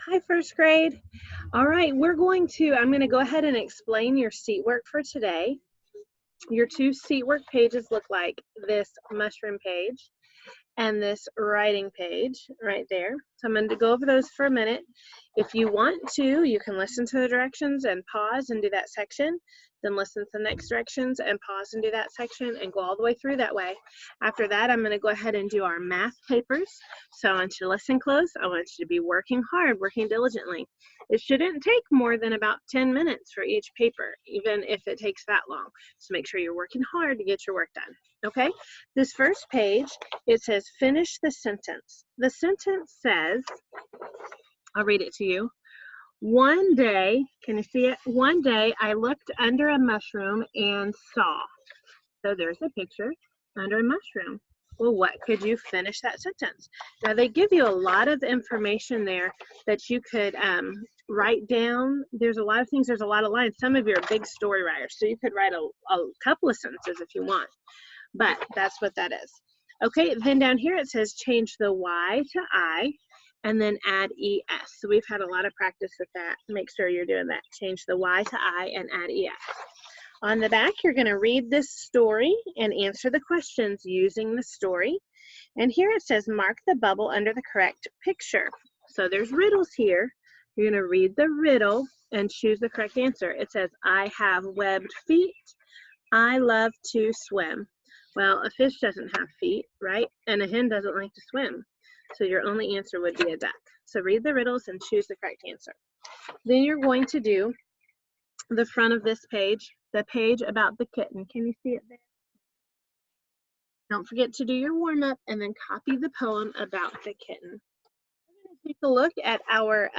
Hi, first grade. All right, I'm going to go ahead and explain your seat work for today. Your two seat work pages look like this mushroom page and this writing page right there. So I'm going to go over those for a minute. If you want to, you can listen to the directions and pause and do that section, then listen to the next directions and pause and do that section and go all the way through that way. After that, I'm going to go ahead and do our math papers. So I want you to listen close. I want you to be working hard, working diligently. It shouldn't take more than about 10 minutes for each paper, even if it takes that long. So make sure you're working hard to get your work done. Okay, this first page, it says finish the sentence. The sentence says, I'll read it to you. One day, can you see it? One day I looked under a mushroom and saw. So there's a picture under a mushroom. Well, what could you finish that sentence? Now they give you a lot of information there that you could write down. There's a lot of things, there's a lot of lines. Some of you are big story writers, so you could write a couple of sentences if you want. But that's what that is. Okay, then down here it says change the Y to I and then add ES. So we've had a lot of practice with that. Make sure you're doing that. Change the Y to I and add ES. On the back, you're going to read this story and answer the questions using the story. And here it says mark the bubble under the correct picture. So there's riddles here. You're going to read the riddle and choose the correct answer. It says, I have webbed feet. I love to swim. Well, a fish doesn't have feet, right? And a hen doesn't like to swim. So your only answer would be a duck. So read the riddles and choose the correct answer. Then you're going to do the front of this page, the page about the kitten. Can you see it there? Don't forget to do your warm-up and then copy the poem about the kitten. We're going to take a look at our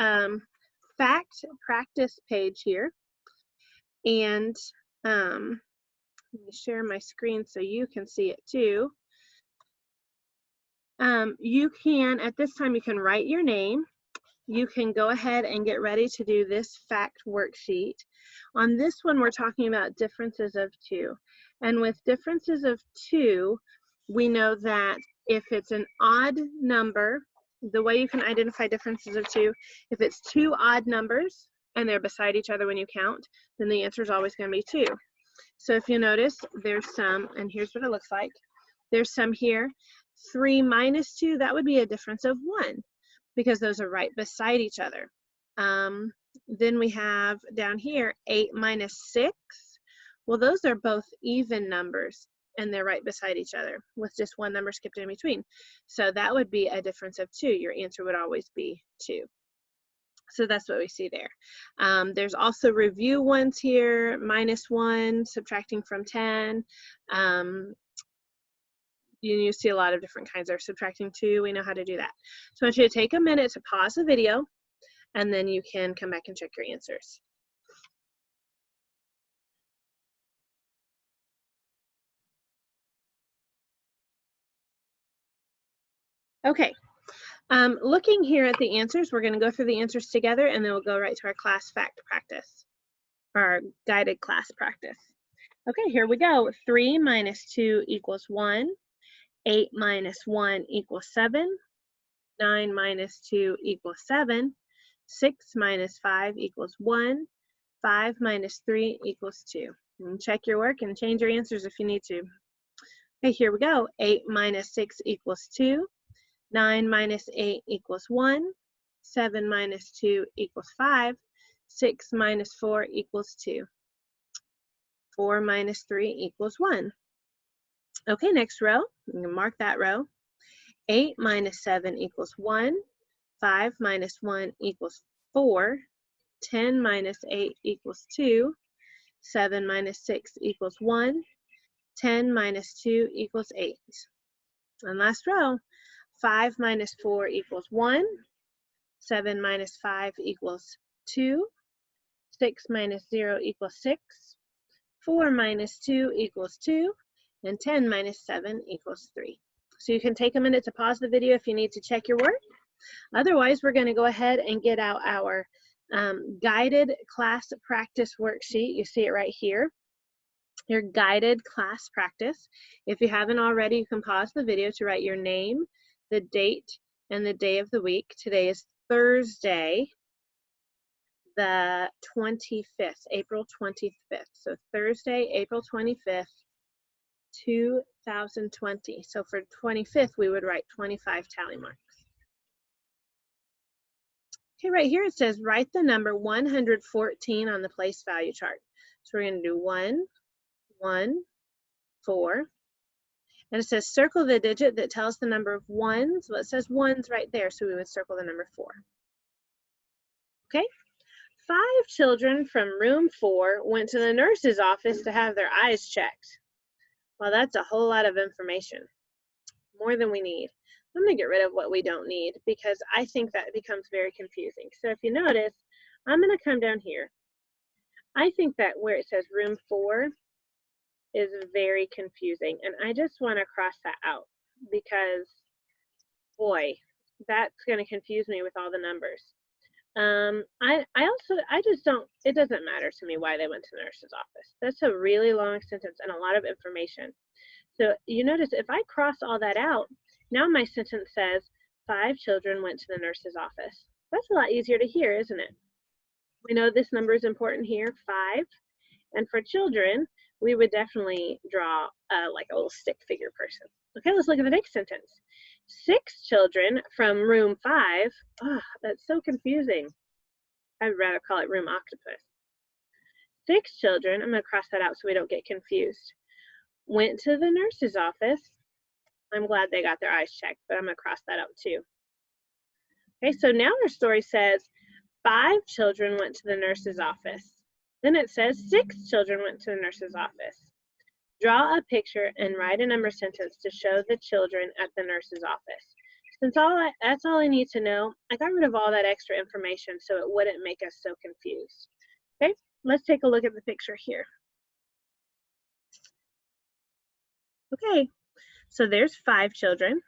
fact practice page here. And let me share my screen so you can see it too. You can, at this time, you can write your name. You can go ahead and get ready to do this fact worksheet. On this one, we're talking about differences of two. And with differences of two, we know that if it's an odd number, the way you can identify differences of two, if it's two odd numbers and they're beside each other when you count, then the answer is always going to be 2. So if you notice, there's some, and here's what it looks like. There's some here. 3 minus 2, that would be a difference of 1 because those are right beside each other. Then we have down here 8 minus 6. Well, those are both even numbers and they're right beside each other with just one number skipped in between. So that would be a difference of 2. Your answer would always be 2. So that's what we see there. There's also review ones here, -1, subtracting from 10. You see a lot of different kinds there. Subtracting 2, we know how to do that. So I want you to take a minute to pause the video, and then you can come back and check your answers. Okay, looking here at the answers, we're going to go through the answers together, and then we'll go right to our class fact practice, our guided class practice. Okay, here we go. 3 minus 2 equals 1. 8 minus 1 equals 7. 9 minus 2 equals 7. 6 minus 5 equals 1. 5 minus 3 equals 2. And check your work and change your answers if you need to. Okay, here we go. 8 minus 6 equals 2. 9 minus 8 equals 1. 7 minus 2 equals 5. 6 minus 4 equals 2. 4 minus 3 equals 1. Okay, next row. I'm going to mark that row. 8 minus 7 equals 1. 5 minus 1 equals 4. 10 minus 8 equals 2. 7 minus 6 equals 1. 10 minus 2 equals 8. And last row. 5 minus 4 equals 1. 7 minus 5 equals 2. 6 minus 0 equals 6. 4 minus 2 equals 2. And 10 minus 7 equals 3. So you can take a minute to pause the video if you need to check your work. Otherwise, we're going to go ahead and get out our guided class practice worksheet. You see it right here. Your guided class practice. If you haven't already, you can pause the video to write your name, the date, and the day of the week. Today is Thursday, the 25th, April 25th. So Thursday, April 25th, 2020. So for 25th, we would write 25 tally marks. Okay, right here it says write the number 114 on the place value chart. So we're going to do 1, 1, 4. And it says circle the digit that tells the number of ones. Well, it says ones right there, so we would circle the number 4. Okay? 5 children from room 4 went to the nurse's office to have their eyes checked. Well, that's a whole lot of information, more than we need. I'm going to get rid of what we don't need because I think that becomes very confusing. So if you notice, I'm going to come down here. I think that where it says room 4 is very confusing, and I just want to cross that out because, boy, that's going to confuse me with all the numbers. I just don't, it doesn't matter to me why they went to the nurse's office. That's a really long sentence and a lot of information. So you notice if I cross all that out, now my sentence says 5 children went to the nurse's office. That's a lot easier to hear, isn't it? We know this number is important here, 5. And for children, we would definitely draw like a little stick figure person. Okay, let's look at the next sentence. 6 children from room 5. Oh, that's so confusing. I'd rather call it room octopus. 6 children, I'm going to cross that out so we don't get confused, went to the nurse's office. I'm glad they got their eyes checked, but I'm going to cross that out too. Okay, so now our story says 5 children went to the nurse's office. Then it says 6 children went to the nurse's office. Draw a picture and write a number sentence to show the children at the nurse's office. Since that's all I need to know, I got rid of all that extra information so it wouldn't make us so confused. Okay, let's take a look at the picture here. Okay, so there's 5 children.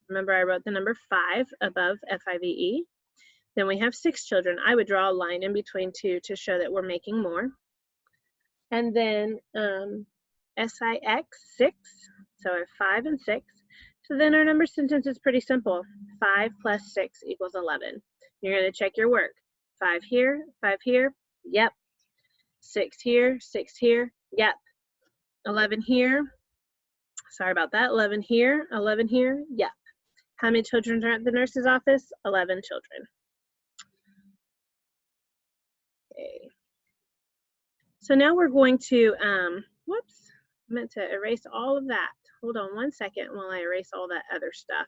Remember I wrote the number 5 above F-I-V-E. Then we have 6 children. I would draw a line in between 2 to show that we're making more. And then S-I-X, 6, so I have 5 and 6. So then our number sentence is pretty simple. 5 plus 6 equals 11. You're going to check your work. 5 here, yep. 6 here, 6 here, yep. 11 here, sorry about that, 11 here, yep. How many children are at the nurse's office? 11 children. Okay. So now we're going to, whoops, I meant to erase all of that. Hold on one second while I erase all that other stuff.